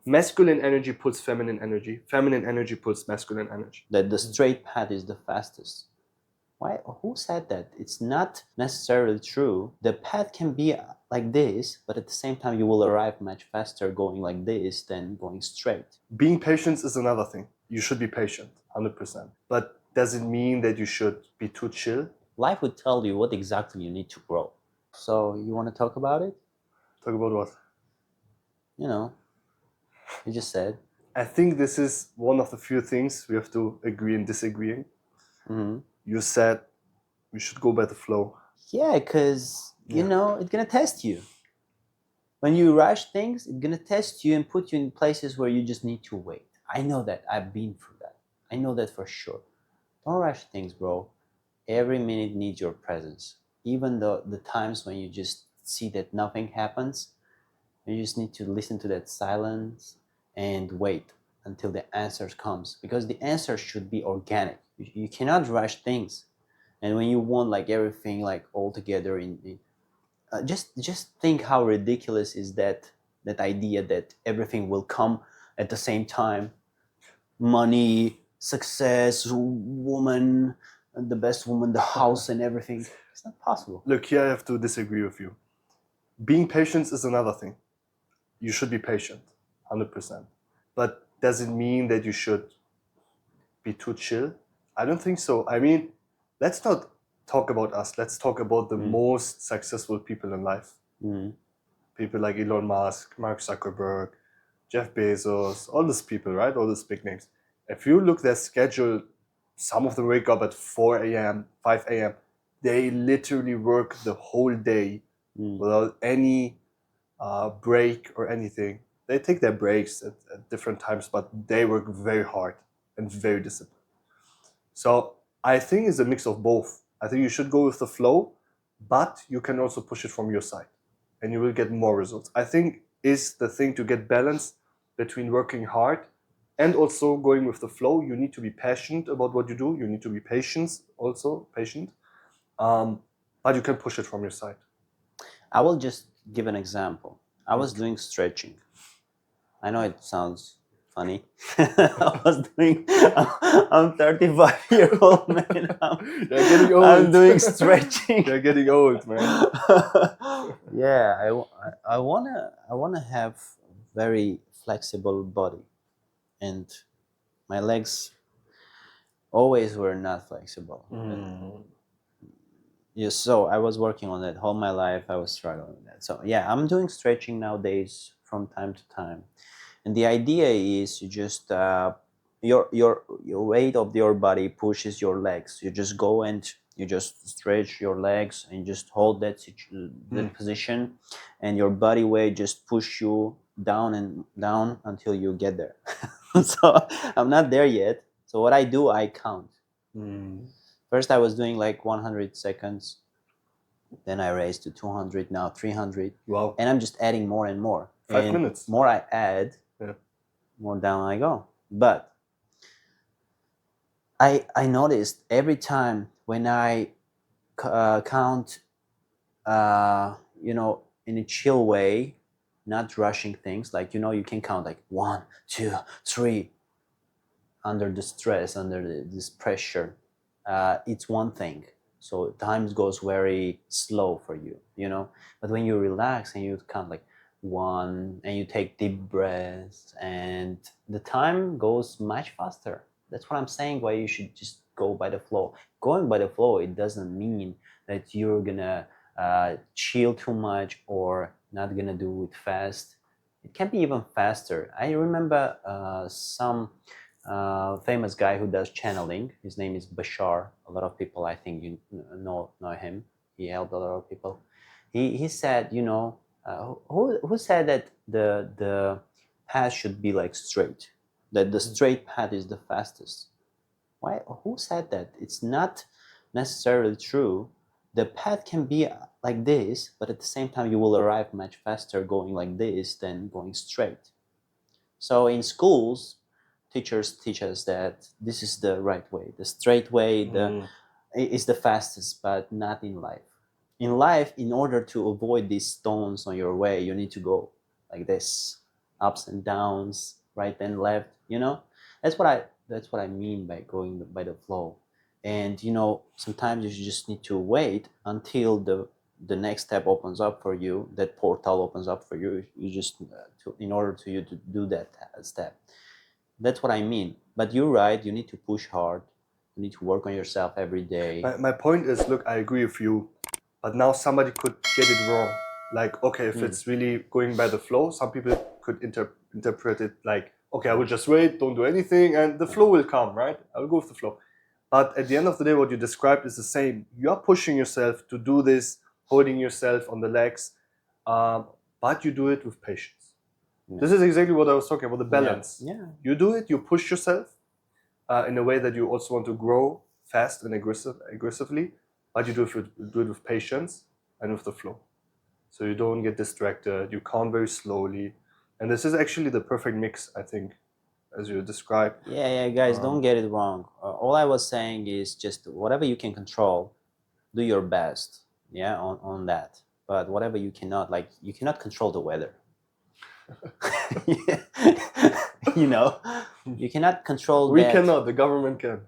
Masculine energy pulls feminine energy. Feminine energy pulls masculine energy. That the straight path is the fastest. Why? Who said that? It's not necessarily true. The path can be like this, but at the same time, you will arrive much faster going like this than going straight. Being patient is another thing. You should be patient, 100%. But does it mean that you should be too chill? Life would tell you what exactly you need to grow. So you want to talk about it? Talk about what? You know, you just said. I think this is one of the few things we have to agree and disagreeing. Mm-hmm. You said we should go by the flow. Yeah, because, you know, it's going to test you. When you rush things, it's going to test you and put you in places where you just need to wait. I know that. I've been through that. I know that for sure. Don't rush things, bro. Every minute needs your presence. Even though the times when you just see that nothing happens, you just need to listen to that silence and wait until the answer comes. Because the answer should be organic. You cannot rush things. And when you want like everything like all together just think how ridiculous is that idea that everything will come at the same time. Money, success, woman, the best woman, the house and everything. It's not possible. Look, here I have to disagree with you. Being patient is another thing. You should be patient, 100%. But does it mean that you should be too chill? I don't think so. I mean, let's not talk about us. Let's talk about the most successful people in life. People like Elon Musk, Mark Zuckerberg, Jeff Bezos, all these people, right? All these big names. If you look their schedule, some of them wake up at 4 a.m., 5 a.m. They literally work the whole day without any break or anything. They take their breaks at different times, but they work very hard and very disciplined. So I think it's a mix of both. I think you should go with the flow, but you can also push it from your side and you will get more results. I think is the thing to get balance between working hard and also going with the flow. You need to be passionate about what you do. You need to be patient. But you can push it from your side. I will just give an example. I was doing stretching. I know it sounds funny. I'm 35-year-old man. You're getting old. I'm doing stretching. You're getting old, man. Yeah, I wanna have very flexible body, and my legs always were not flexible. Yeah, so I was working on that all my life. I was struggling with that. So yeah, I'm doing stretching nowadays from time to time, and the idea is you just your weight of your body pushes your legs. You just go and you just stretch your legs and just hold that position, and your body weight just push you down and down until you get there. So I'm not there yet. So what I do, I count. First, I was doing like 100 seconds. Then I raised to 200, now 300. Wow. And I'm just adding more and more. 5 minutes. More I add, more down I go. But I noticed every time when I count, in a chill way, not rushing things, like, you can count like 1, 2, 3 under the stress, under this pressure. It's one thing. So time goes very slow for you, But when you relax and you count like 1 and you take deep breaths, and the time goes much faster. That's what I'm saying, why you should just go by the flow. Going by the flow, it doesn't mean that you're gonna chill too much or not gonna do it fast. It can be even faster. I remember some famous guy who does channeling. His name is Bashar. A lot of people, I think, you know him. He helped a lot of people. He said, who said that the path should be like straight, that the straight path is the fastest? Why? Who said that? It's not necessarily true. The path can be like this, but at the same time, you will arrive much faster going like this than going straight. So in schools, teachers teach us that this is the right way. The straight way is the fastest, but not in life. In life, in order to avoid these stones on your way, you need to go like this. ups and downs, right and left. That's what I mean by going by the flow. And sometimes you just need to wait until the next step opens up for you, that portal opens up for you. You just in order to you to do that step. That's what I mean. But you're right, you need to push hard, you need to work on yourself every day. My point is, look, I agree with you, but now somebody could get it wrong. Like, okay, if it's really going by the flow, some people could interpret it like, okay, I will just wait, don't do anything, and the flow will come, right? I will go with the flow. But at the end of the day, what you described is the same. You are pushing yourself to do this, holding yourself on the legs, but you do it with patience. This is exactly what I was talking about, the balance. Yeah. You do it, you push yourself in a way that you also want to grow fast and aggressively, but you do it with patience and with the flow. So you don't get distracted, you count very slowly. And this is actually the perfect mix, I think, as you described. Yeah, guys, don't get it wrong. All I was saying is just whatever you can control, do your best, on that. But whatever you cannot, like you cannot control the weather. You cannot control We that. cannot, the government can.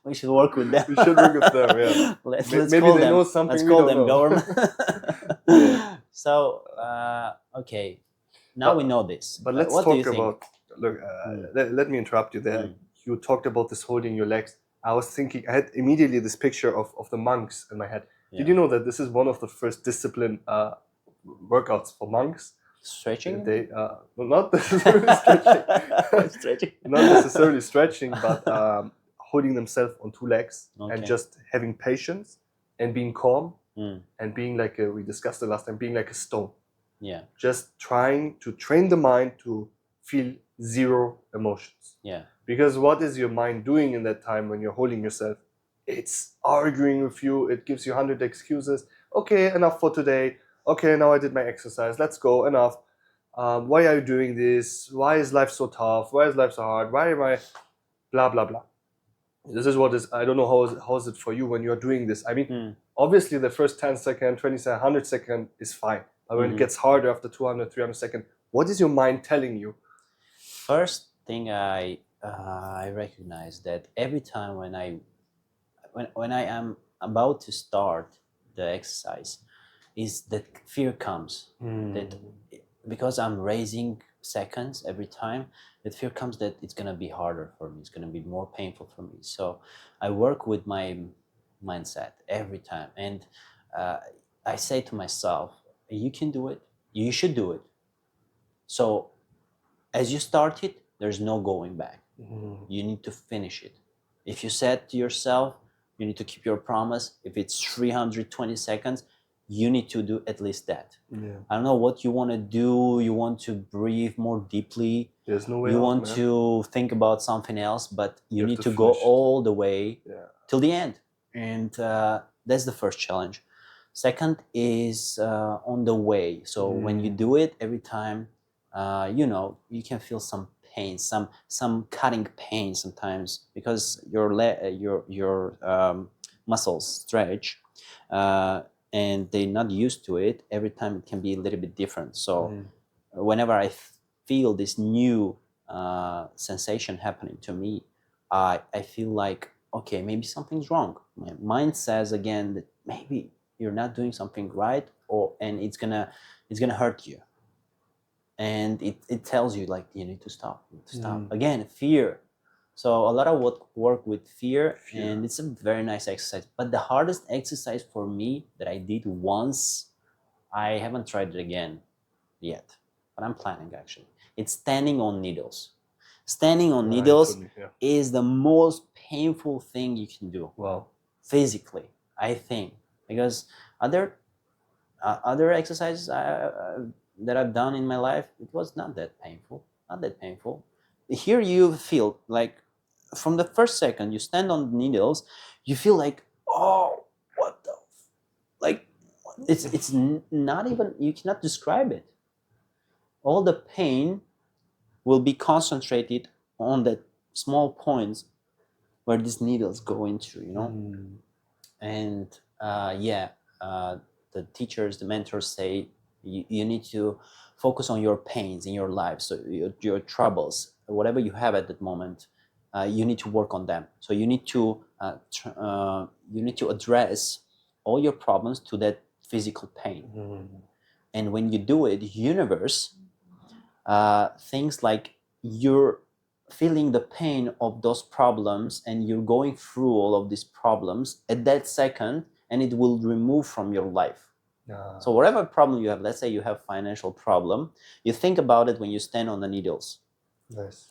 We should work with them. We should work with them, yeah. Let's Maybe call they them. know something Let's we call don't them know. government. Yeah. So, okay, now we know this. But let's what do you talk think? about, look, let me interrupt you there. You talked about this holding your legs. I was thinking, I had immediately this picture of the monks in my head. Did you know that this is one of the first discipline workouts for monks? Stretching? They not necessarily stretching. Stretching. Not necessarily stretching, but holding themselves on two legs and just having patience and being calm and being like we discussed it last time, being like a stone. Yeah. Just trying to train the mind to feel zero emotions. Yeah. Because what is your mind doing in that time when you're holding yourself? It's arguing with you. It gives you 100 excuses. Okay, enough for today. Okay, now I did my exercise. Let's go. Enough. Why are you doing this? Why is life so tough? Why is life so hard? Why am I blah, blah, blah. This is what is, I don't know how is it for you when you're doing this. I mean, obviously the first 10 second, 20 second, 100 second is fine. But when it gets harder after 200, 300 second, what is your mind telling you? First thing I recognize that every time when I am about to start the exercise, is that fear comes. That because I'm raising seconds every time, that fear comes that it's gonna be harder for me. It's gonna be more painful for me. So I work with my mindset every time, and I say to myself, "You can do it. You should do it." So as you start it, there's no going back. You need to finish it. If you said to yourself, you need to keep your promise. If it's 320 seconds, you need to do at least that. I don't know what you want to do. You want to breathe more deeply. There's no way you out, want man. to think about something else, but you need to go all the way till the end. And that's the first challenge. Second is on the way. So when you do it every time, you can feel some pain, some cutting pain sometimes because your muscles stretch, and they're not used to it. Every time it can be a little bit different. So whenever I feel this new sensation happening to me, I feel like, okay, maybe something's wrong. My mind says again that maybe you're not doing something right, and it's gonna hurt you. And it tells you like you need to stop. Again, fear. So a lot of work with fear, and it's a very nice exercise. But the hardest exercise for me that I did once, I haven't tried it again yet, but I'm planning actually. It's standing on needles. Standing on needles is the most painful thing you can do. Wow. Physically, I think, because other exercises that I've done in my life, it was not that painful. Not that painful. Here you feel like from the first second you stand on the needles, you feel like, oh, what the, like, it's not even, you cannot describe it. All the pain will be concentrated on the small points where these needles go into, And the teachers, the mentors say you need to focus on your pains in your life, so your troubles, whatever you have at that moment. You need to work on them. So you need to address all your problems to that physical pain. And when you do it, universe, things like you're feeling the pain of those problems and you're going through all of these problems at that second, and it will remove from your life. So whatever problem you have, let's say you have financial problem, you think about it when you stand on the needles. Nice.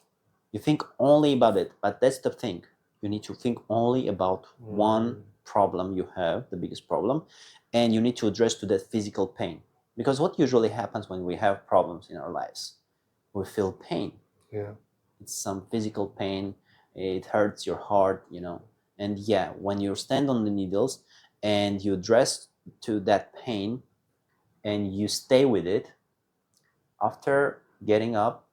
You think only about it, but that's the thing. You need to think only about one problem you have, the biggest problem, and you need to address to that physical pain. Because what usually happens when we have problems in our lives, we feel pain. Yeah. It's some physical pain. It hurts your heart, And yeah, when you stand on the needles and you address to that pain and you stay with it, after getting up,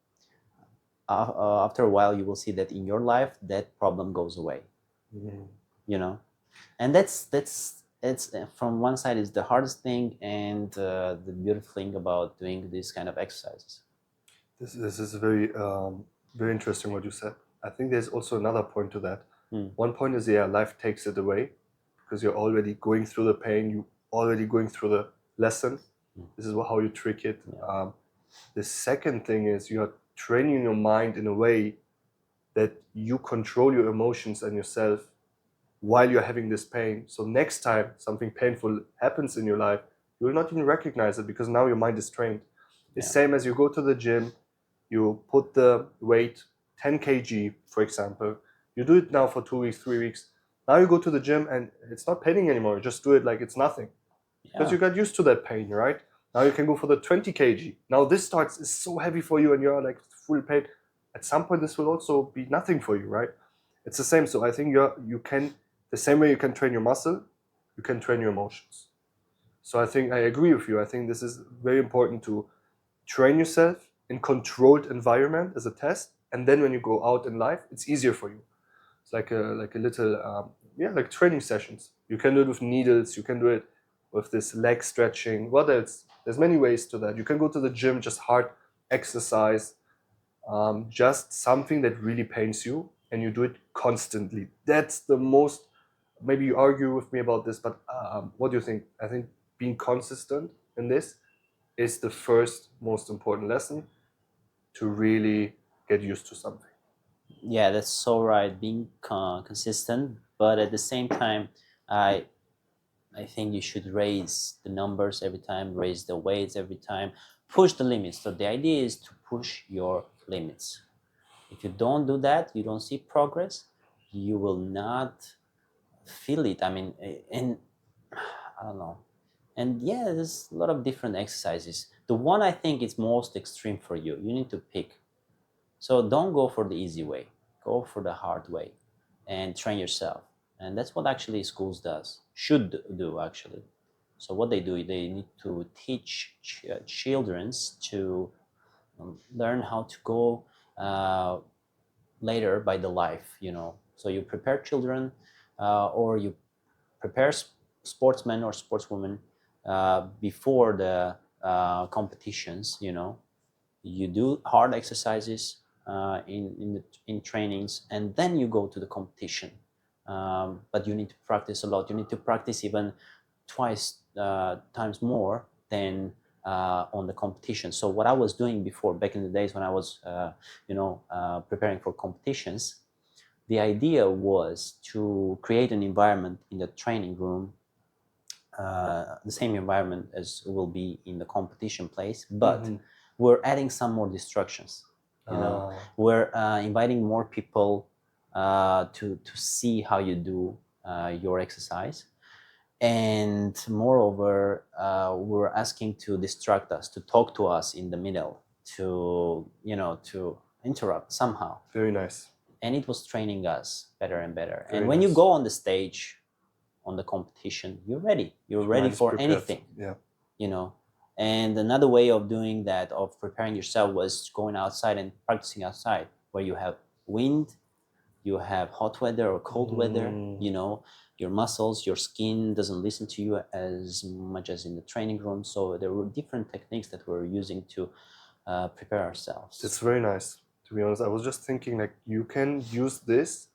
after a while, you will see that in your life that problem goes away. And that's it's from one side is the hardest thing, and the beautiful thing about doing these kind of exercises. This is very very interesting what you said. I think there's also another point to that. One point is, life takes it away because you're already going through the pain. You already going through the lesson. This is how you trick it. The second thing is you are training your mind in a way that you control your emotions and yourself while you're having this pain. So next time something painful happens in your life, you will not even recognize it because now your mind is trained. It's same as you go to the gym, you put the weight 10 kg, for example. You do it now for 2 weeks, 3 weeks. Now you go to the gym and it's not paining anymore. You just do it like it's nothing. Because you got used to that pain, right? Now you can go for the 20 kg. Now this is so heavy for you and you're like full pain. At some point this will also be nothing for you, right? It's the same. So I think you can, the same way you can train your muscle, you can train your emotions. So I think I agree with you. I think this is very important to train yourself in controlled environment as a test, and then when you go out in life, it's easier for you. It's like a little like training sessions. You can do it with needles. You can do it with this leg stretching. What else? There's many ways to that. You can go to the gym, just hard exercise, just something that really pains you, and you do it constantly. That's the most. Maybe you argue with me about this, but what do you think? I think being consistent in this is the first most important lesson to really get used to something. Yeah, that's so right. Being consistent, but at the same time, I think you should raise the numbers every time, raise the weights every time, push the limits. So the idea is to push your limits. If you don't do that, you don't see progress. You will not feel it. I mean, and I don't know. And yeah, there's a lot of different exercises. The one I think is most extreme for you, you need to pick. So don't go for the easy way. Go for the hard way and train yourself. And that's what actually schools should do actually. So what they do, they need to teach children to learn how to go later by the life, So you prepare children or you prepare sportsmen or sportswomen before the competitions, You do hard exercises in trainings, and then you go to the competition. But you need to practice a lot. You need to practice even twice times more than on the competition. So what I was doing before, back in the days when I was, preparing for competitions, the idea was to create an environment in the training room, the same environment as will be in the competition place, but we're adding some more distractions. We're inviting more people to see how you do your exercise, and moreover, we're asking to distract us, to talk to us in the middle, to interrupt somehow. Very nice. And it was training us better and better. Very and when nice. you go on the stage, on the competition, you're ready. You're ready for prepared. anything. Yeah. And another way of doing that, of preparing yourself, was going outside and practicing outside, where you have wind, you have hot weather or cold weather, you know, your muscles, your skin doesn't listen to you as much as in the training room. So there were different techniques that we're using to prepare ourselves. It's very nice, to be honest. I was just thinking, like, you can use this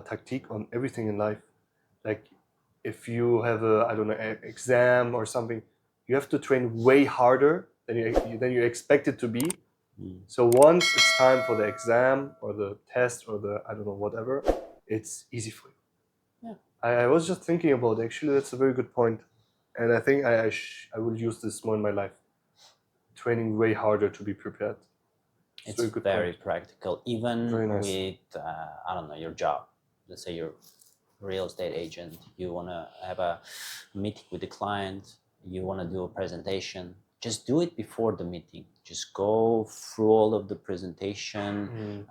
tactic on everything in life. Like, if you have a, I don't know, exam or something, you have to train way harder than you expect it to be. So once it's time for the exam or the test or the, I don't know, whatever, it's easy for you. Yeah. I was just thinking about it. Actually, that's a very good point. And I think I will use this more in my life. Training way harder to be prepared. It's very practical, even Very nice. with, I don't know, your job. Let's say you're a real estate agent, you want to have a meeting with the client, you want to do a presentation. Just do it before the meeting. Just go through all of the presentation,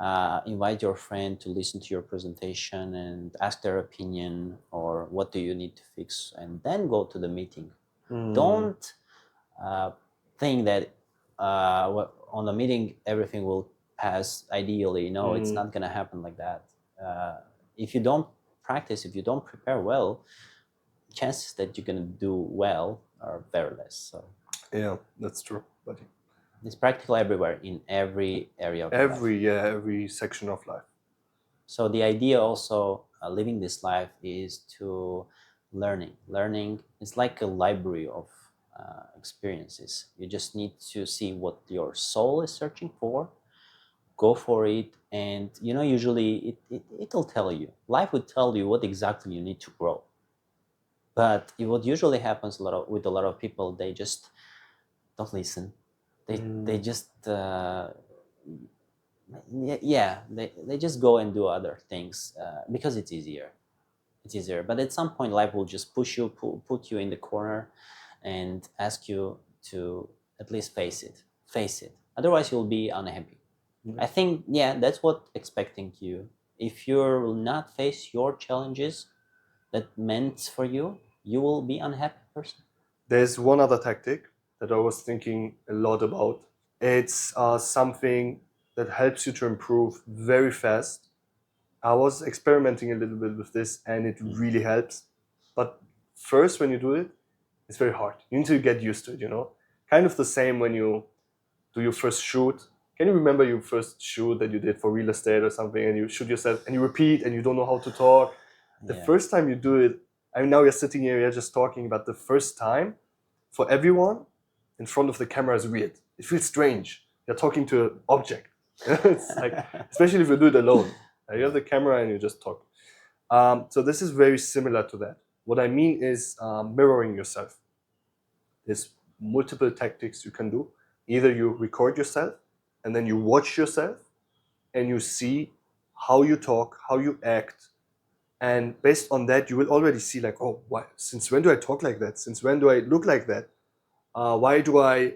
invite your friend to listen to your presentation and ask their opinion or what do you need to fix, and then go to the meeting. Don't think that on the meeting everything will pass ideally. No, it's not going to happen like that. If you don't practice, if you don't prepare well, chances that you're going to do well are very less. So yeah, that's true, buddy. It's practical everywhere, in every area of life. Every section of life. So the idea also living this life is to learning is like a library of experiences. You just need to see what your soul is searching for, go for it, and you know, usually it'll tell you, life would tell you what exactly you need to grow. But what usually happens with a lot of people, they just don't listen. They just they just go and do other things because it's easier. It's easier. But at some point, life will just push you, put you in the corner, and ask you to at least face it. Otherwise, you'll be unhappy. I think, that's what expecting you. If you will not face your challenges that meant for you, you will be unhappy person. There's one other tactic that I was thinking a lot about. It's something that helps you to improve very fast. I was experimenting a little bit with this and it really helps. But first, when you do it, it's very hard. You need to get used to it, you know? Kind of the same when you do your first shoot. Can you remember your first shoot that you did for real estate or something, and you shoot yourself and you repeat and you don't know how to talk? The first time you do it, I mean, now we're sitting here, we're just talking about the first time. For everyone, in front of the camera is weird. It feels strange. You're talking to an object. It's like, especially if you do it alone. You have the camera and you just talk. So this is very similar to that. What I mean is mirroring yourself. There's multiple tactics you can do. Either you record yourself and then you watch yourself and you see how you talk, how you act. And based on that, you will already see like, oh, why? Since when do I talk like that? Since when do I look like that? Why do I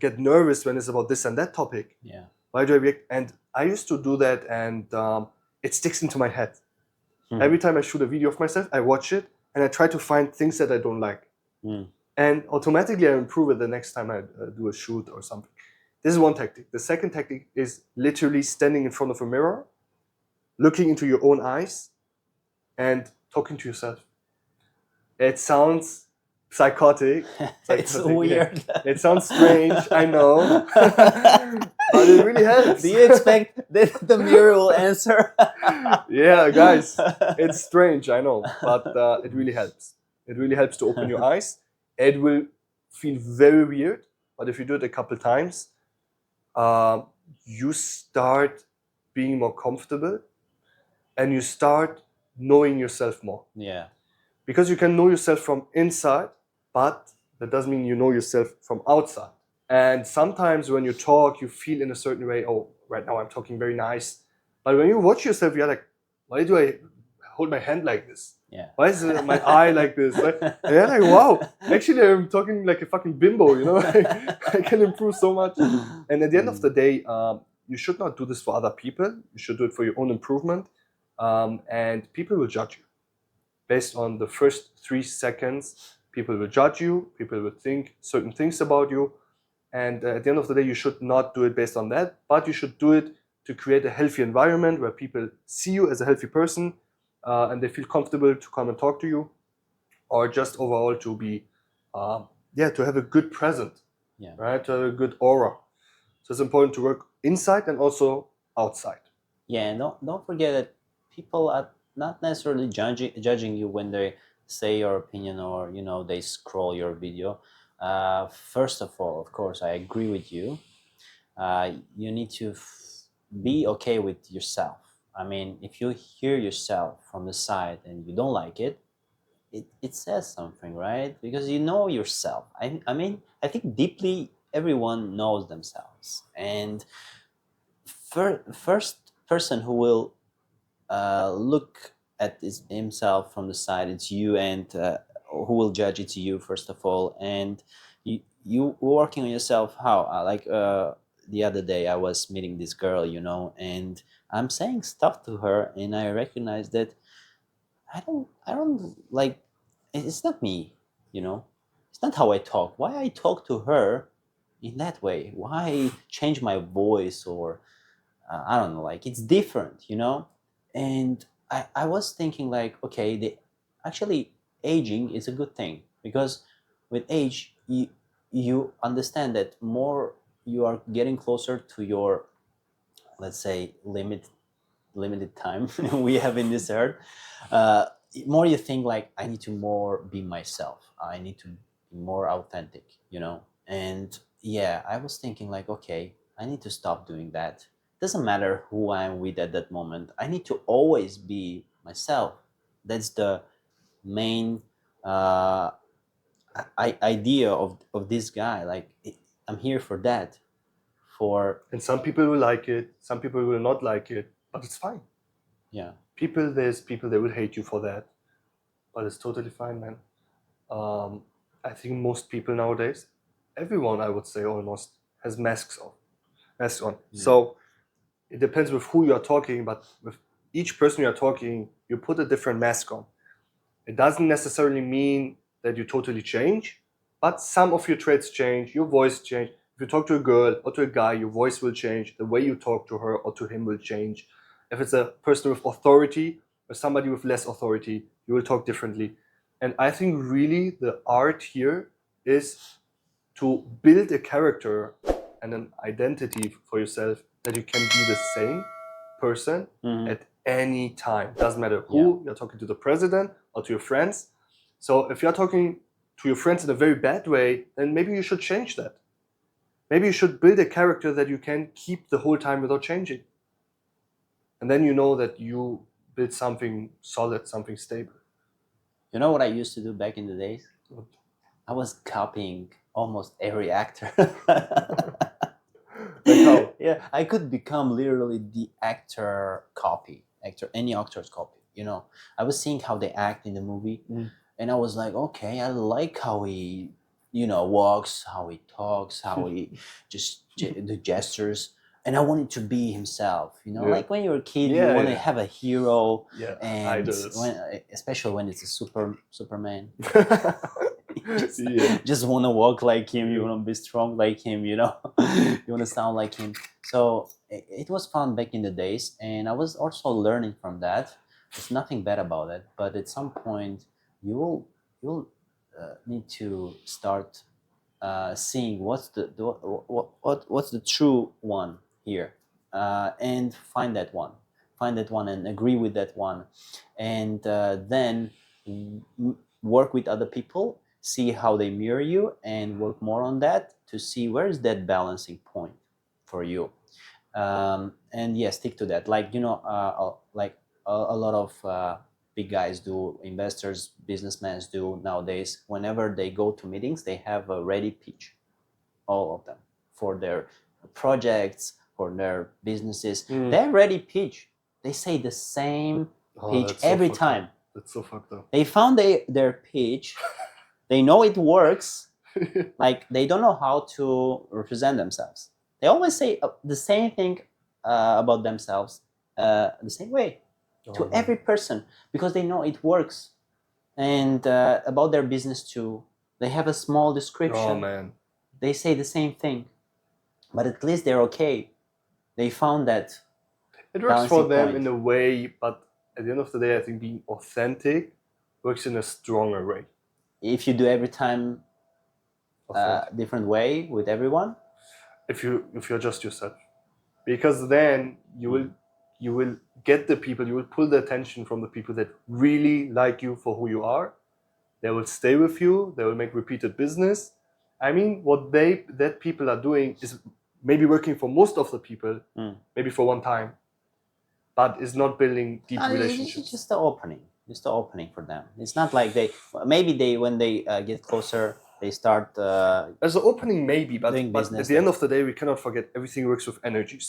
get nervous when it's about this and that topic? Yeah. Why do I react? And I used to do that, and it sticks into my head. Every time I shoot a video of myself, I watch it and I try to find things that I don't like. And automatically I improve it the next time I do a shoot or something. This is one tactic. The second tactic is literally standing in front of a mirror, looking into your own eyes, and talking to yourself. It sounds psychotic. It's weird. It sounds strange, I know. But it really helps. Do you expect that the mirror will answer? Yeah, guys, it's strange, I know. But it really helps. It really helps to open your eyes. It will feel very weird, but if you do it a couple times, you start being more comfortable and you start knowing yourself more. Yeah. Because you can know yourself from inside, but that doesn't mean you know yourself from outside. And sometimes when you talk, you feel in a certain way, oh, right now I'm talking very nice. But when you watch yourself, you're like, why do I hold my hand like this? Yeah. Why is my eye like this? And you're like, wow, actually I'm talking like a fucking bimbo, you know? I can improve so much. And at the end of the day, you should not do this for other people. You should do it for your own improvement. And people will judge you. Based on the first 3 seconds, people will judge you, people will think certain things about you. And at the end of the day, you should not do it based on that, but you should do it to create a healthy environment where people see you as a healthy person and they feel comfortable to come and talk to you, or just overall to be, to have a good present, right? To have a good aura. So it's important to work inside and also outside. Yeah, and don't forget that people are not necessarily judging you when they say your opinion or they scroll your video. First of all, of course, I agree with you. You need to be okay with yourself. I mean, if you hear yourself from the side and you don't like it, it says something, right? Because you know yourself. I mean, I think deeply everyone knows themselves. And first person who will look at himself from the side, it's you, and who will judge it's you, first of all. And you working on yourself. How? The other day I was meeting this girl, and I'm saying stuff to her, and I recognize that I don't like, it's not me, it's not how I talk. Why I talk to her in that way? Why change my voice? Or I don't know, like, it's different, and I was thinking, like, okay, actually aging is a good thing, because with age you understand that more you are getting closer to your, let's say, limited time we have in this earth. uh, More you think, like, I need to more be myself, I need to be more authentic, and yeah, I was thinking, like, okay, I need to stop doing that. Doesn't matter who I'm with at that moment, I need to always be myself. That's the main idea of this guy. Like, I'm here for that. And some people will like it, some people will not like it, but it's fine. Yeah. There's people that will hate you for that, but it's totally fine, man. I think most people nowadays, everyone, I would say almost, has masks on. So it depends with who you are talking, but with each person you are talking, you put a different mask on. It doesn't necessarily mean that you totally change, but some of your traits change, your voice change. If you talk to a girl or to a guy, your voice will change. The way you talk to her or to him will change. If it's a person with authority or somebody with less authority, you will talk differently. And I think really the art here is to build a character and an identity for yourself that you can be the same person at any time. Doesn't matter who you're talking to, the president or to your friends. So if you're talking to your friends in a very bad way, then maybe you should change that. Maybe you should build a character that you can keep the whole time without changing. And then you know that you build something solid, something stable. You know what I used to do back in the days? I was copying almost every actor. Like how? Yeah, I could become literally the any actor's copy. I was seeing how they act in the movie, and I was like, okay, I like how he, walks, how he talks, how he just the gestures, and I wanted to be himself. Like when you're a kid, you want to have a hero, and especially when it's a Superman. Just want to walk like him, you want to be strong like him, you want to sound like him. So it was fun back in the days, and I was also learning from that. There's nothing bad about it, but at some point you'll need to start seeing what's what's the true one here, and find that one and agree with that one, and then work with other people, see how they mirror you, and work more on that to see where is that balancing point for you. And yeah, stick to that. Like, like a lot of big guys do, investors, businessmen do nowadays. Whenever they go to meetings, they have a ready pitch, all of them, for their projects, for their businesses. They have ready pitch. They say the same pitch every time. That's so fucked up. They found their pitch. They know it works. Like, they don't know how to represent themselves. They always say the same thing about themselves the same way to every person, because they know it works. And about their business too, they have a small description. Oh man. They say the same thing, but at least they're okay. They found that It works for balancing them point. in a way, but at the end of the day, I think being authentic works in a stronger way. If you do every time Authentic. different way with everyone, If you're just yourself, because then you will get the people, you will pull the attention from the people that really like you for who you are. They will stay with you. They will make repeated business. I mean, what that people are doing is maybe working for most of the people, maybe for one time, but is not building deep relationships. It's just the opening for them. It's not like they when they get closer, they start As an opening, maybe, but doing at business. the end of the day, we cannot forget everything works with energies.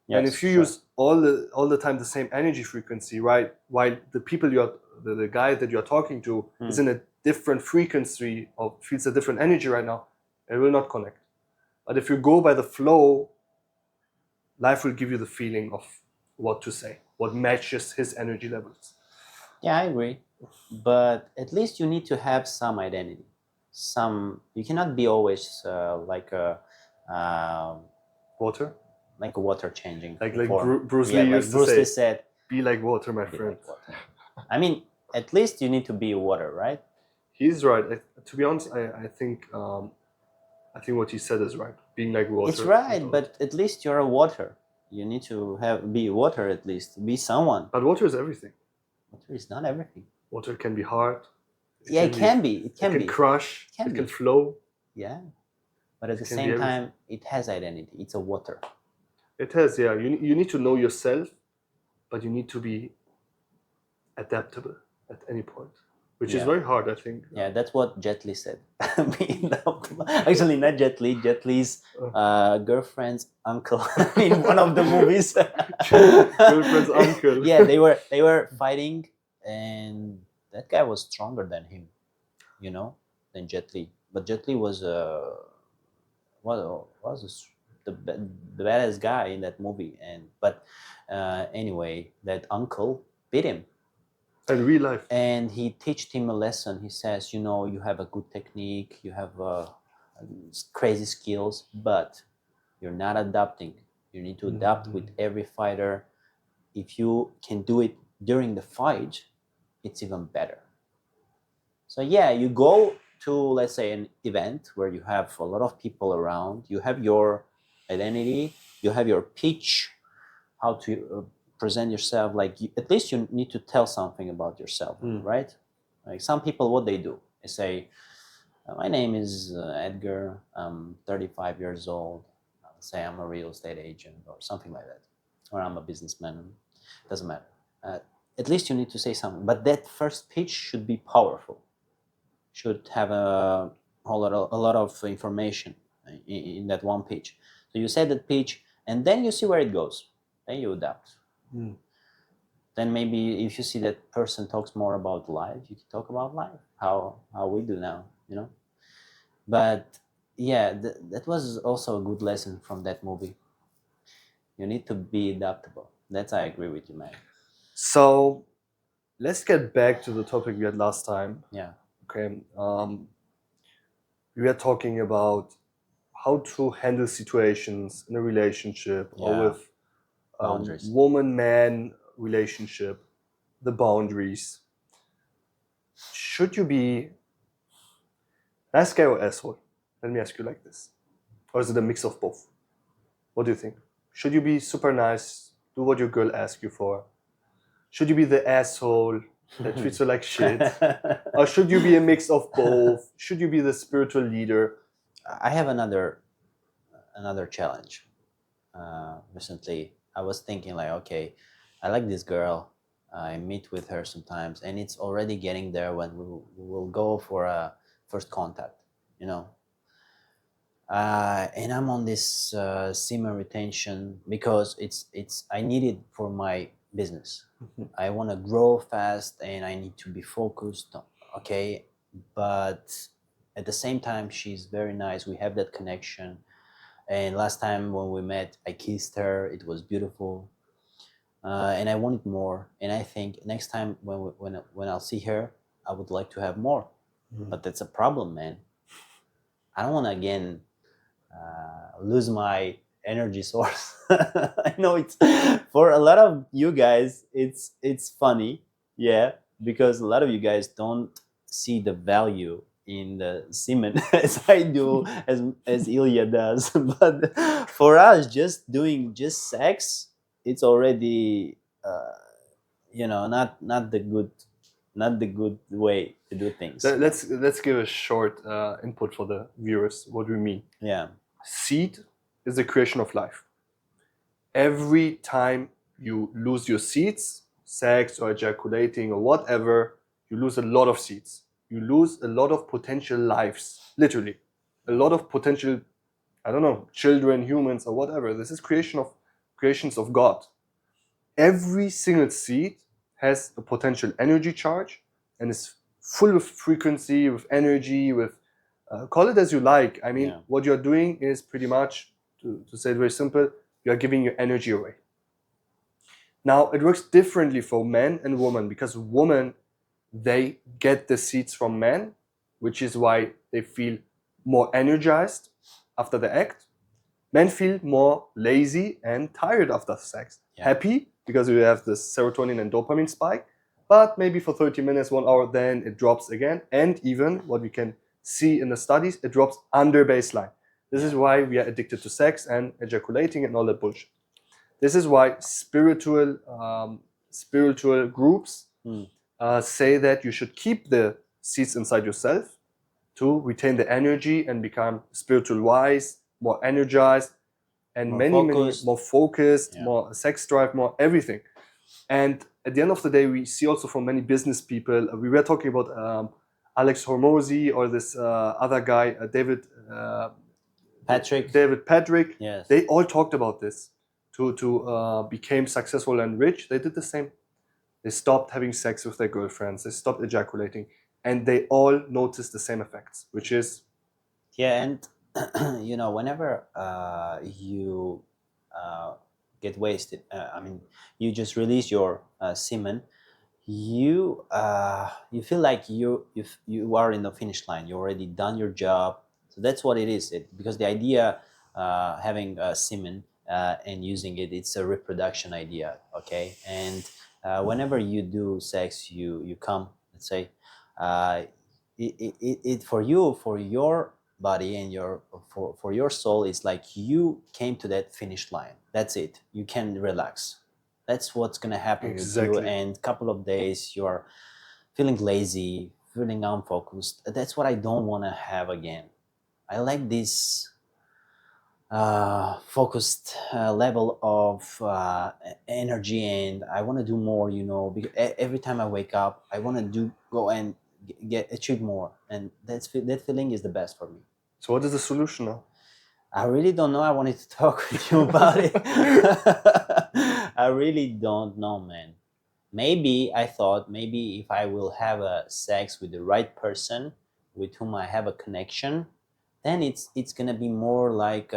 Yes, And if you sure. use all the time the same energy frequency, right, while the people the guy that you're talking to is in a different frequency or feels a different energy right now, it will not connect. But if you go by the flow, life will give you the feeling of what to say, what matches his energy levels. Yeah, I agree. But at least you need to have some identity. You cannot be always like a Water? like a water changing. Like form. Bruce Yeah, Lee like used to Bruce say, Lee said, be like water, my be friend. like water. I mean, at least you need to be water, right? He's right. To be honest, I think what he said is right. Being like water. It's right, but at least you're a water. You need to be water at least. Be someone. But water is everything. Water is not everything. Water can be hard. It can be. It can crush. It can flow. Yeah, but at the same time, it has identity. It's a water. It has, yeah. You need to know yourself, but you need to be adaptable at any point, which is very hard, I think. Yeah, that's what Jet Li said. Actually, not Jet Li. Jet Li's girlfriend's uncle in one of the movies. Girlfriend's uncle. Yeah, they were fighting, and that guy was stronger than him, than Jet Li. But Jet Li was the baddest guy in that movie, but anyway, that uncle beat him. In real life. And he taught him a lesson. He says, you have a good technique, you have crazy skills, but you're not adapting. You need to adapt with every fighter. If you can do it during the fight, it's even better. So yeah, you go to, let's say, an event where you have a lot of people around, you have your identity, you have your pitch, how to present yourself. Like, at least you need to tell something about yourself, right? Like, some people, what they do, they say, my name is Edgar, I'm 35 years old, say I'm a real estate agent or something like that, or I'm a businessman. Doesn't matter. At least you need to say something, but that first pitch should be powerful, should have a lot of information in that one pitch. So you say that pitch, and then you see where it goes. Then you adapt. Then maybe if you see that person talks more about life, you can talk about life, how we do now, But yeah, that was also a good lesson from that movie. You need to be adaptable. I agree with you, man. So let's get back to the topic we had last time. Yeah. Okay. We were talking about how to handle situations in a relationship or with woman-man relationship, the boundaries. Should you be nice guy or asshole? Let me ask you like this. Or is it a mix of both? What do you think? Should you be super nice, do what your girl asks you for? Should you be the asshole that treats her like shit? Or should you be a mix of both? Should you be the spiritual leader? I have another challenge. Recently, I was thinking like, okay, I like this girl. I meet with her sometimes, and it's already getting there when we will go for a first contact, and I'm on this semen retention because it's I need it for my business. I want to grow fast and I need to be focused. Okay, but at the same time, she's very nice. We have that connection. And last time when we met, I kissed her. It was beautiful. And I wanted more. And I think next time when I'll see her, I would like to have more. But that's a problem, man. I don't want to again lose my energy source. I know it's for a lot of you guys, it's funny, yeah, because a lot of you guys don't see the value in the semen as I do, as Ilya does. But for us, just doing just sex, it's already not the good way to do things. Let's give a short input for the viewers. What do we mean? Yeah. Seed is the creation of life. Every time you lose your seeds, sex or ejaculating or whatever, you lose a lot of seeds. You lose a lot of potential lives, literally. A lot of potential, I don't know, children, humans, or whatever. This is creations of God. Every single seed has a potential energy charge and is full of frequency, with energy, with call it as you like. I mean, Yeah. what you're doing is pretty much, to say it very simple, you're giving your energy away. Now, it works differently for men and women, because women, they get the seeds from men, which is why they feel more energized after the act. Men feel more lazy and tired after sex. Yeah. Happy, because you have this serotonin and dopamine spike, but maybe for 30 minutes, 1 hour, then it drops again. And even what we can see in the studies, it drops under baseline. This is why we are addicted to sex and ejaculating and all that bullshit. This is why spiritual groups say that you should keep the seeds inside yourself to retain the energy and become spiritual wise, more energized, and many more focused, Yeah. more sex drive, more everything. And at the end of the day, we see also from many business people, we were talking about Alex Hormozy or this other guy, David Patrick. Yes. They all talked about this. To become successful and rich, they did the same. They stopped having sex with their girlfriends. They stopped ejaculating, and they all noticed the same effects, which is and whenever you get wasted, I mean, you just release your semen, you feel like you are in the finish line. You already done your job. So that's what it is. Because the idea having semen and using it, it's a reproduction idea, okay? And whenever you do sex, you come, let's say, it for you, for your body and for your soul, it's like you came to that finish line. That's it. You can relax. That's what's gonna happen with you. And couple of days you are feeling lazy, feeling unfocused. That's what I don't want to have again. I like this focused level of energy, and I want to do more. Because every time I wake up, I want to go and achieve more, and that feeling is the best for me. So what is the solution now? I really don't know. I wanted to talk with you about it. I really don't know, man. Maybe I thought maybe if I will have a sex with the right person with whom I have a connection, then it's gonna be more like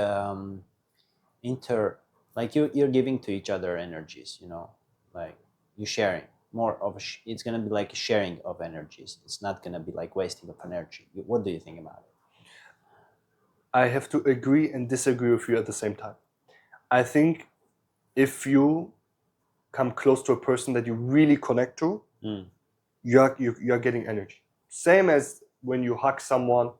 like you're giving to each other energies, like you're sharing more of it's gonna be like sharing of energies. It's not gonna be like wasting of energy. What do you think about it? I have to agree and disagree with you at the same time. I think if you come close to a person that you really connect to, you're getting energy. Same as when you hug someone.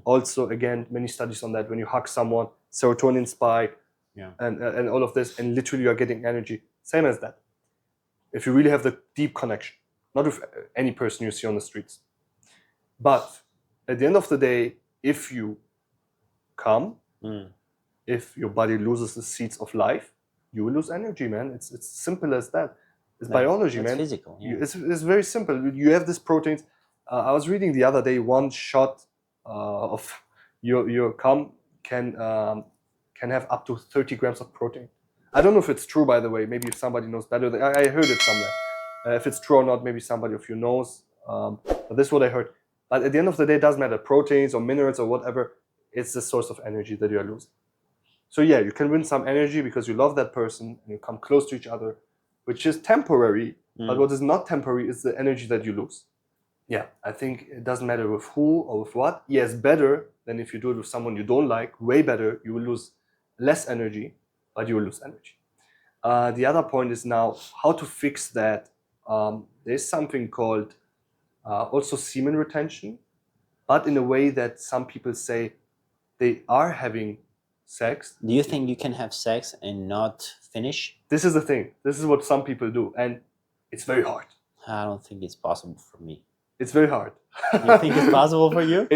Also, again, many studies on that. When you hug someone, serotonin spike, and all of this, and literally you're getting energy. Same as that. If you really have the deep connection, not with any person you see on the streets. But at the end of the day, if you come, if your body loses the seeds of life, you will lose energy, man. It's simple as that. It's biology, man. It's physical. Yeah. It's very simple. You have these proteins. I was reading the other day, one shot of your cum can have up to 30 grams of protein. I don't know if it's true, by the way. Maybe if somebody knows better, I heard it somewhere. If it's true or not, maybe somebody of you knows. But this is what I heard. But at the end of the day, it doesn't matter. Proteins or minerals or whatever, it's the source of energy that you are losing. So yeah, you can win some energy because you love that person and you come close to each other, which is temporary. But what is not temporary is the energy that you lose. Yeah, I think it doesn't matter with who or with what. Yes, better than if you do it with someone you don't like. Way better. You will lose less energy, but you will lose energy. The other point is now how to fix that. There's something called also semen retention, but in a way that some people say they are having sex. Do you think you can have sex and not finish? This is the thing. This is what some people do, and it's very hard. I don't think it's possible for me. It's very hard. You think it's possible for you?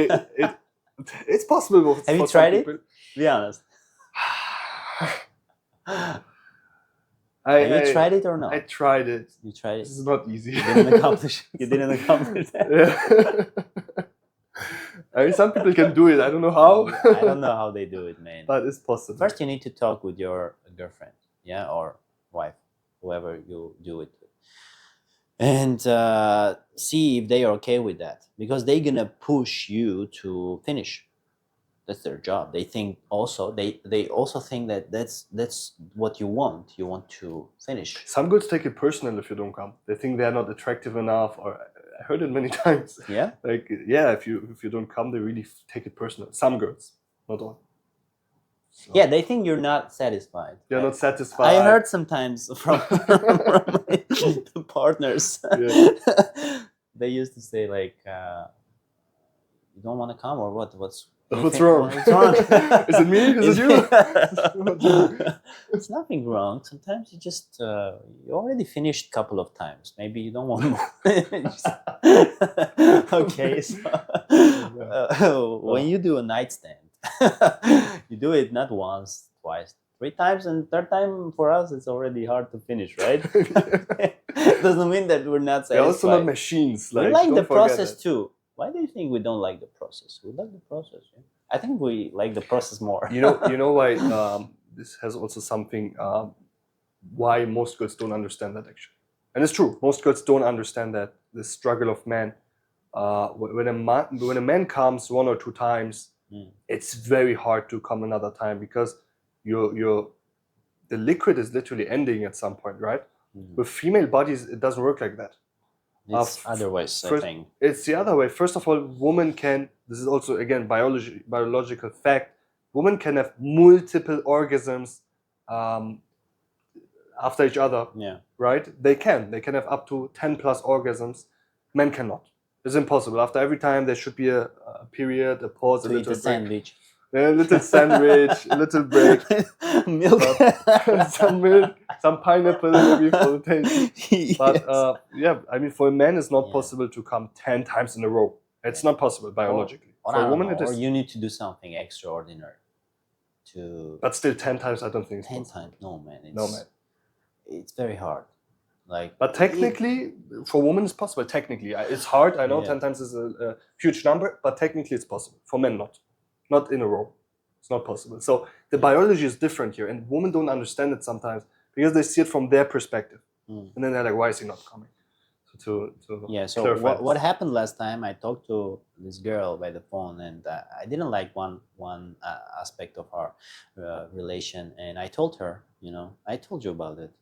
It's possible. Have for you some tried it? people. Be honest. Have you tried it or not? I tried it. You tried This it. is not easy. You didn't accomplish. You didn't accomplish that. Yeah. I mean, some people can do it. I don't know how. I don't know how they do it, man. But it's possible. First, you need to talk with your girlfriend, yeah, or wife, whoever you do it with, and see if they are okay with that, because they're gonna push you to finish. That's their job. They think also they also think that that's what you want. You want to finish. Some girls take it personal if you don't come. They think they're not attractive enough, or I heard it many times. Yeah. Like, yeah, if you don't come, they really take it personal. Some girls, not all. So, Yeah, they think you're not satisfied. they're not satisfied. I heard sometimes from my partners. Yeah. They used to say like, "You don't want to come, or what? What's wrong? What's wrong? Is it me? Is it you? It's nothing wrong. Sometimes you just you already finished a couple of times. Maybe you don't want more. Okay, so when you do a nightstand, you do it not once, twice, 3 times, and third time for us it's already hard to finish, right? Doesn't mean that we're not satisfied. They're also not machines. We Like, like don't the forget process it. too. Why do you think we don't like the process? We like the process. Yeah? I think we like the process more. You know why this has also something why most girls don't understand that, actually. And it's true, most girls don't understand that the struggle of men. When a man comes 1 or 2 times, it's very hard to come another time, because the liquid is literally ending at some point, right? With female bodies, it doesn't work like that. It's otherwise, I think. It's the other way. First of all, women can, this is also, again, biological fact, women can have multiple orgasms after each other, Yeah. right? They can have up to 10 plus orgasms. Men cannot. It's impossible. After every time, there should be a period, a pause, To a eat little a break. sandwich. A little sandwich, a little break, Milk. some milk, some pineapple maybe for the taste. But Yes. yeah, I mean, for a man, it's not Yeah. possible to come 10 times in a row. It's not possible biologically. Or For I a don't woman, know, it or is. you need to do something extraordinary to But still, 10 times, I don't think it's 10 possible. times. No, man. It's, No, man. It's very hard. Like, But technically, for women, it's possible. Technically, it's hard. I know Yeah. 10 times is a huge number, but technically, it's possible. For men, not in a row. It's not possible. So the biology is different here, and women don't understand it sometimes because they see it from their perspective, and then they're like, "Why is he not coming?" So yeah. So clarify what this. happened last time? I talked to this girl by the phone, and I didn't like one aspect of our relation, and I told her, I told you about it.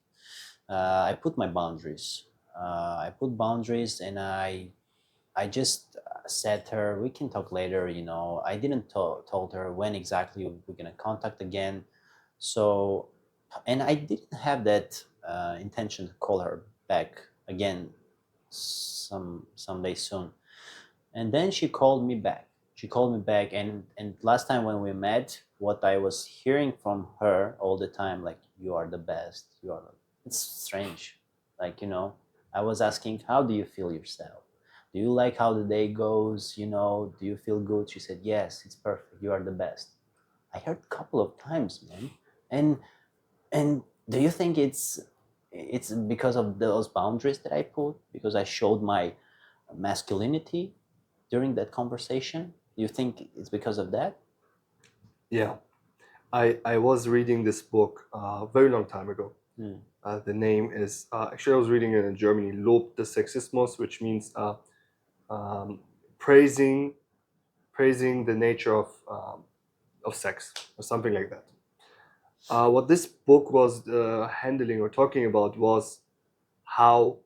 I put my boundaries. I put boundaries, and I just said to her, we can talk later. I didn't told her when exactly we're gonna contact again. So, and I didn't have that intention to call her back again someday soon. And then she called me back. And last time when we met, what I was hearing from her all the time, like, you are the best. It's strange. Like, I was asking, how do you feel yourself? Do you like how the day goes? Do you feel good? She said, yes, it's perfect. You are the best. I heard a couple of times, man. And do you think it's because of those boundaries that I put? Because I showed my masculinity during that conversation? Do you think it's because of that? Yeah, I was reading this book a very long time ago. The name is actually I was reading it in Germany, Lob des Sexismus, which means praising the nature of sex, or something like that. What this book was handling or talking about was how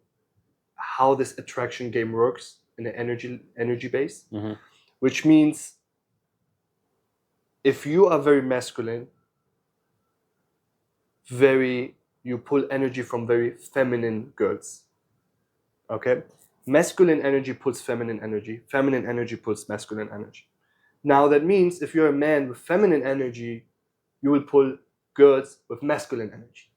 this attraction game works in an energy base, which means if you are very masculine, you pull energy from very feminine girls. Okay? Masculine energy pulls feminine energy pulls masculine energy. Now that means if you're a man with feminine energy, you will pull girls with masculine energy.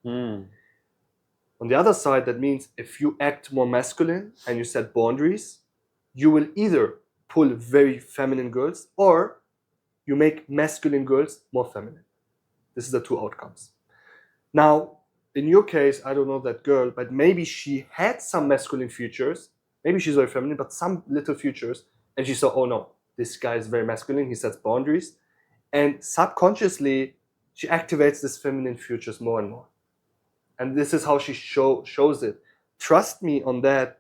On the other side, that means if you act more masculine and you set boundaries, you will either pull very feminine girls or you make masculine girls more feminine. This is the two outcomes. Now, in your case, I don't know that girl, but maybe she had some masculine features. Maybe she's very feminine, but some little features. And she saw, oh no, this guy is very masculine. He sets boundaries. And subconsciously, she activates these feminine features more and more. And this is how she shows it. Trust me on that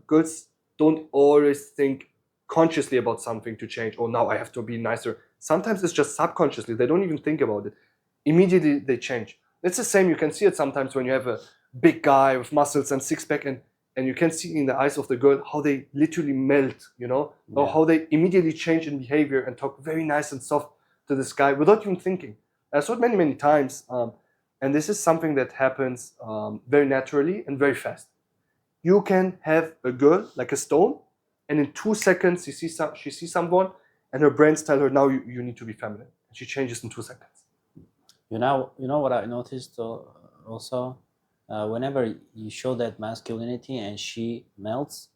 girls don't always think consciously about something to change. Oh, now I have to be nicer. Sometimes it's just subconsciously. They don't even think about it. Immediately they change. It's the same. You can see it sometimes when you have a big guy with muscles and six-pack and you can see in the eyes of the girl how they literally melt, or how they immediately change in behavior and talk very nice and soft to this guy without even thinking. I saw it many, many times. And this is something that happens very naturally and very fast. You can have a girl like a stone, and in 2 seconds she sees someone, and her brains tell her, now you need to be feminine. And she changes in 2 seconds. You know what I noticed also? Whenever you show that masculinity and she melts,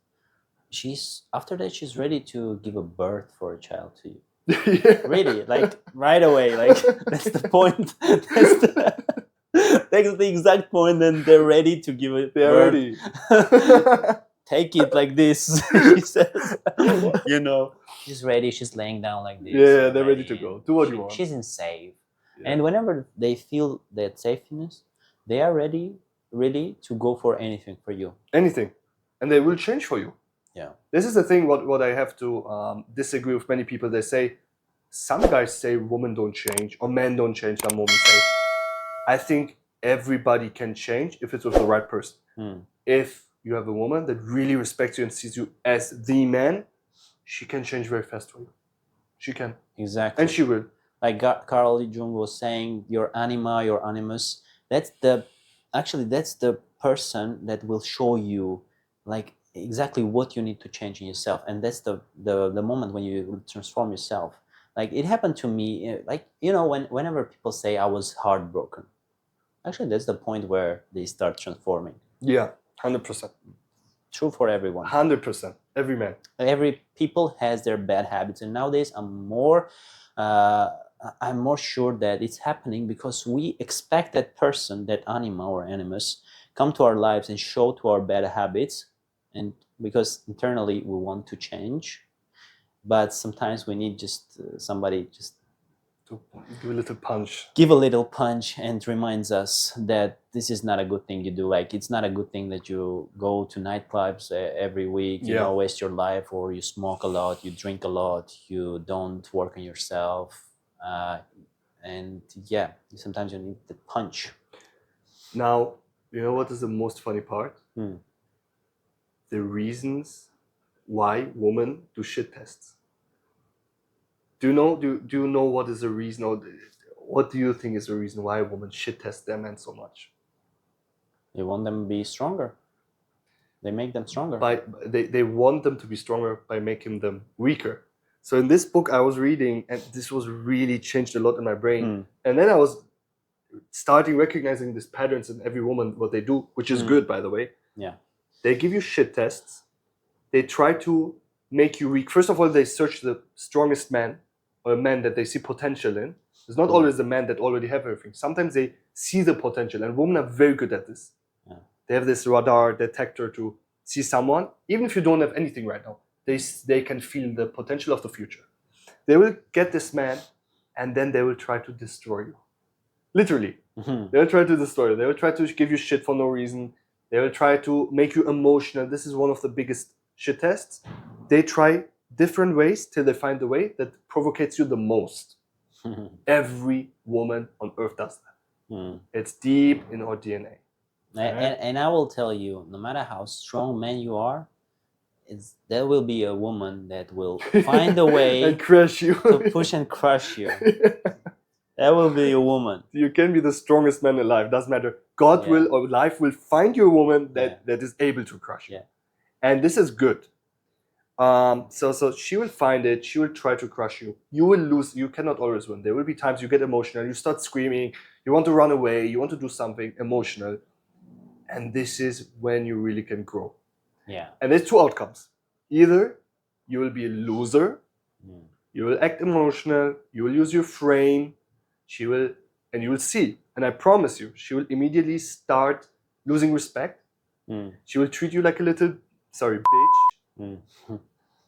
after that she's ready to give a birth for a child to you. Yeah. Really, like right away. Like that's the point. That's the exact point, and they're ready to give it. They're ready. Take it like this, she says. She's ready. She's laying down like this. Yeah, they're ready to go. Do what you want. She's in safe. Yeah. And whenever they feel that safeness, they are ready to go for anything for you. Anything. And they will change for you. Yeah. This is the thing what I have to disagree with many people. They say, some guys say women don't change or men don't change, some women say. I think everybody can change if it's with the right person. If you have a woman that really respects you and sees you as the man, she can change very fast for you. She can. Exactly. And she will. Like Carl Jung was saying, your anima, your animus, that's the person that will show you like exactly what you need to change in yourself. And that's the moment when you transform yourself. Like it happened to me, whenever people say I was heartbroken, actually that's the point where they start transforming. Yeah, 100%. True for everyone. 100%. Every man. Every people has their bad habits, and nowadays I'm more sure that it's happening because we expect that person, that anima or animus, come to our lives and show to our bad habits, and because internally we want to change, but sometimes we need just somebody just to give a little punch. Give a little punch and reminds us that this is not a good thing you do. Like it's not a good thing that you go to nightclubs every week, waste your life, or you smoke a lot, you drink a lot, you don't work on yourself. And sometimes you need the punch. Now, you know what is the most funny part? The reasons why women do shit tests. Do you know what is the reason, or what do you think is the reason why women shit test their men so much? They want them to be stronger. They make them stronger. They want them to be stronger by making them weaker. So in this book I was reading, and this was really changed a lot in my brain. And then I was starting recognizing these patterns in every woman, what they do, which is good, by the way. Yeah. They give you shit tests. They try to make you weak. First of all, they search the strongest man, or a man that they see potential in. It's not always the man that already have everything. Sometimes they see the potential, and women are very good at this. Yeah. They have this radar detector to see someone, even if you don't have anything right now. They can feel the potential of the future. They will get this man, and then they will try to destroy you. Literally. They will try to destroy you. They will try to give you shit for no reason. They will try to make you emotional. This is one of the biggest shit tests. They try different ways till they find the way that provocates you the most. Every woman on earth does that. It's deep in our DNA. And I will tell you, no matter how strong man you are, there will be a woman that will find a way and crush you. to push and crush you. That will be a woman. You can be the strongest man alive. Doesn't matter. God Yeah. will, or life will find you a woman that, Yeah. that is able to crush you. Yeah. And this is good. So she will find it. She will try to crush you. You will lose. You cannot always win. There will be times you get emotional. You start screaming. You want to run away. You want to do something emotional. And this is when you really can grow. Yeah. And there's two outcomes. Either you will be a loser. Mm. You will act emotional. You will use your frame. She will, and you will see. And I promise you, she will immediately start losing respect. Mm. She will treat you like a little, bitch. Mm.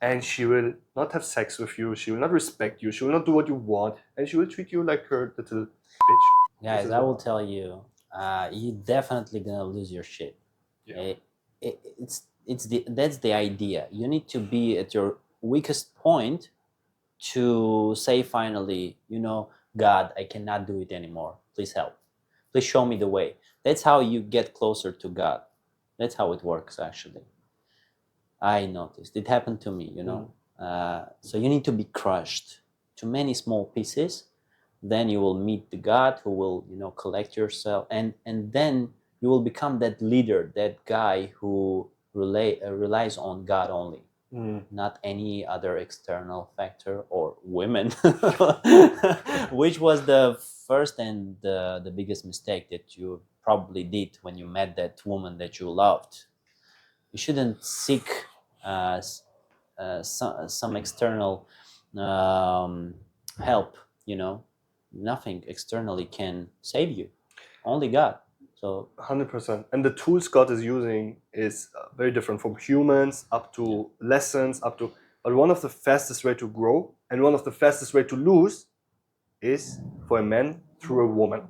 And she will not have sex with you. She will not respect you. She will not do what you want. And she will treat you like her little bitch. Guys, I will tell you, you definitely gonna lose your shit. Yeah. That's the idea. You need to be at your weakest point to say finally, God, I cannot do it anymore. Please help. Please show me the way. That's how you get closer to God. That's how it works, actually. I noticed. It happened to me, So you need to be crushed to many small pieces. Then you will meet the God who will, collect yourself. And then you will become that leader, that guy who relies on God only. Not any other external factor or women, which was the first and the biggest mistake that you probably did when you met that woman that you loved. You shouldn't seek some external help. Nothing externally can save you, only God. So 100%. And the tools God is using is very different from humans up to lessons up to. But one of the fastest way to grow and one of the fastest way to lose is for a man through a woman.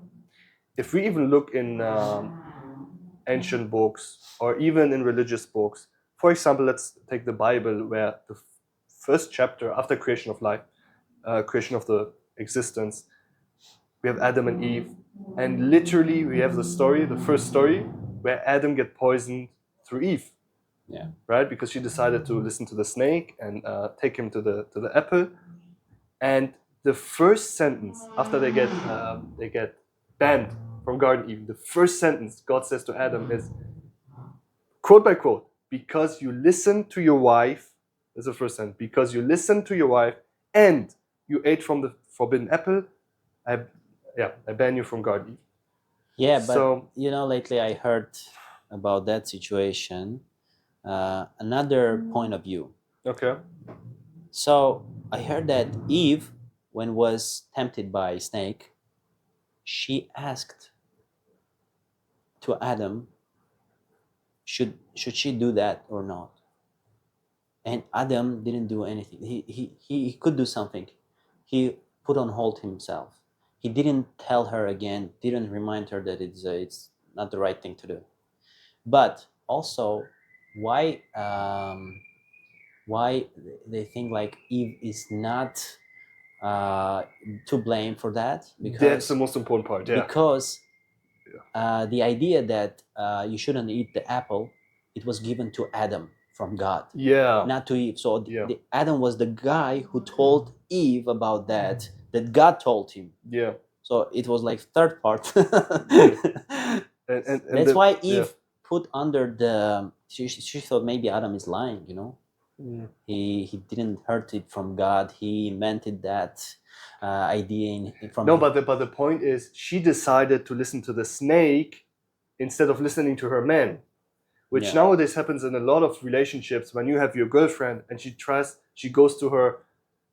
If we even look in ancient books or even in religious books, for example, let's take the Bible, where the first chapter after creation of life, creation of the existence, we have Adam and Eve, and literally we have the first story, where Adam get poisoned through Eve. Yeah. Right, because she decided to listen to the snake and take him to the apple. And the first sentence after they get banned from Garden Eden, the first sentence God says to Adam is, quote by quote, "Because you listened to your wife," is the first sentence. "Because you listened to your wife and you ate from the forbidden apple, I ban you from Garden Eden." Yeah, but So, lately I heard about that situation, another point of view. okay. So I heard that Eve, when was tempted by snake, she asked to Adam, should she do that or not? And Adam didn't do anything. He could do something. He put on hold himself. He didn't tell her again, didn't remind her that it's not the right thing to do. But also, why they think like Eve is not to blame for that? That's Because the most important part. Yeah. because the idea that you shouldn't eat the apple, it was given to Adam from God, Yeah. not to Eve. So Yeah. Adam was the guy who told Eve about that God told him. Yeah. So it was like third part. And That's why Eve put under the. She thought maybe Adam is lying. He didn't heard it from God. He invented that idea from. No, but the point is, she decided to listen to the snake instead of listening to her man, which nowadays happens in a lot of relationships. When you have your girlfriend and she goes to her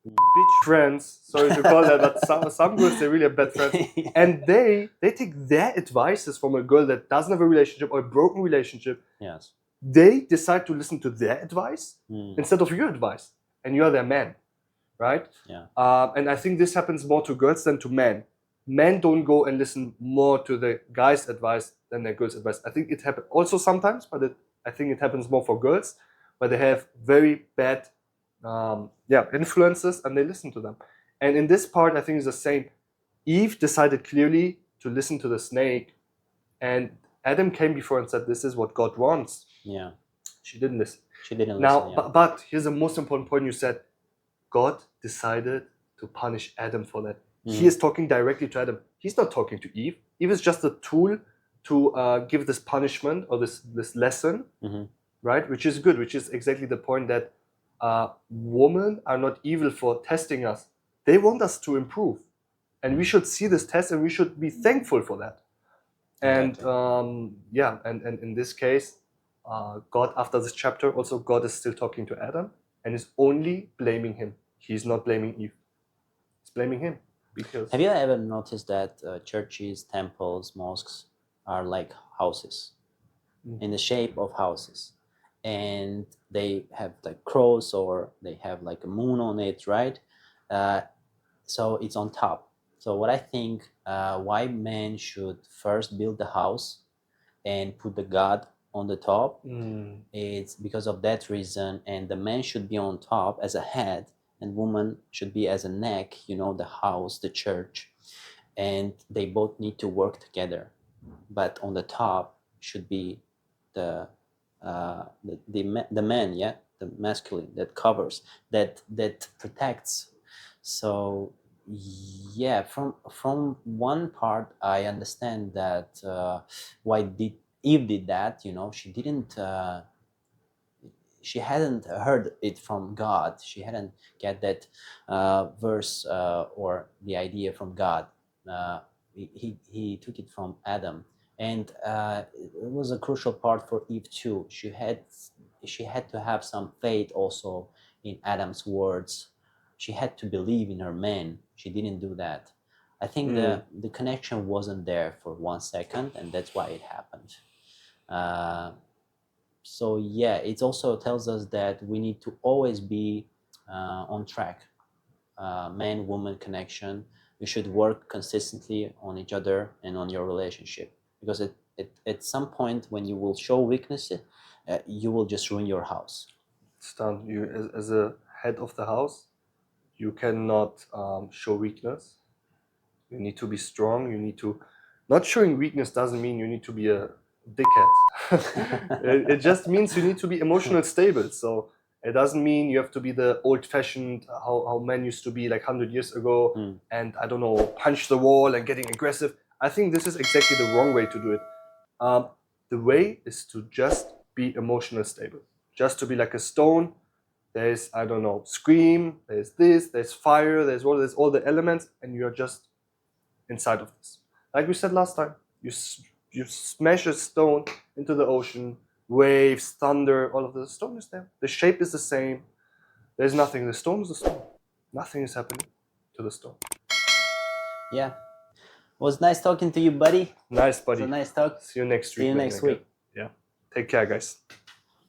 bitch friends. Sorry to call that, but some girls, they really have bad friends, and they take their advices from a girl that doesn't have a relationship or a broken relationship. Yes. They decide to listen to their advice instead of your advice, and you are their man, right? Yeah. And I think this happens more to girls than to men. Men don't go and listen more to the guy's advice than their girl's advice. I think it happens also sometimes, but I think it happens more for girls, where they have very bad influences and they listen to them. And in this part, I think it's the same. Eve decided clearly to listen to the snake, and Adam came before and said, "This is what God wants." Yeah. She didn't listen. She didn't now, listen. Yeah. But here's the most important point you said. God decided to punish Adam for that. He is talking directly to Adam. He's not talking to Eve. Eve is just a tool to give this punishment or this lesson, right? Which is good, which is exactly the point that women are not evil for testing us. They want us to improve. And we should see this test and we should be thankful for that. And and in this case, God, after this chapter, also God is still talking to Adam and is only blaming him. He's not blaming Eve. He's blaming him. Because have you ever noticed that churches, temples, mosques are like houses, in the shape of houses, and they have like cross or they have like a moon on it, right? So it's on top. So what I think, why men should first build the house and put the God on the top, it's because of that reason. And the man should be on top as a head, and woman should be as a neck, the house, the church, and they both need to work together. But on the top should be the man, yeah, the masculine, that covers, that protects. So yeah, from one part I understand that why Eve did that. She hadn't heard it from God. She hadn't get that verse or the idea from God. He took it from Adam, and it was a crucial part for Eve too. She had to have some faith also in Adam's words. She had to believe in her man. She didn't do that. I think the connection wasn't there for 1 second, and that's why it happened. So yeah, it also tells us that we need to always be on track. Man-woman connection. You should work consistently on each other and on your relationship, because at some point when you will show weakness, you will just ruin your house. It's done. You, as a head of the house, you cannot show weakness. You need to be strong. You need to. Not showing weakness doesn't mean you need to be a dickhead. It just means you need to be emotionally stable. So it doesn't mean you have to be the old-fashioned how men used to be like 100 years ago, and I don't know, punch the wall and getting aggressive. I think this is exactly the wrong way to do it. The way is to just be emotionally stable, just to be like a stone. There's, I don't know, scream. There's this. There's fire. There's all the elements, and you're just inside of this. Like we said last time, you smash a stone into the ocean, waves, thunder, all of the stone is there. The shape is the same. There's nothing. The stone is the stone. Nothing is happening to the stone. Yeah. It was nice talking to you, buddy. Nice, buddy. It's a nice talk. See you next week. See you next week. Yeah. Take care, guys.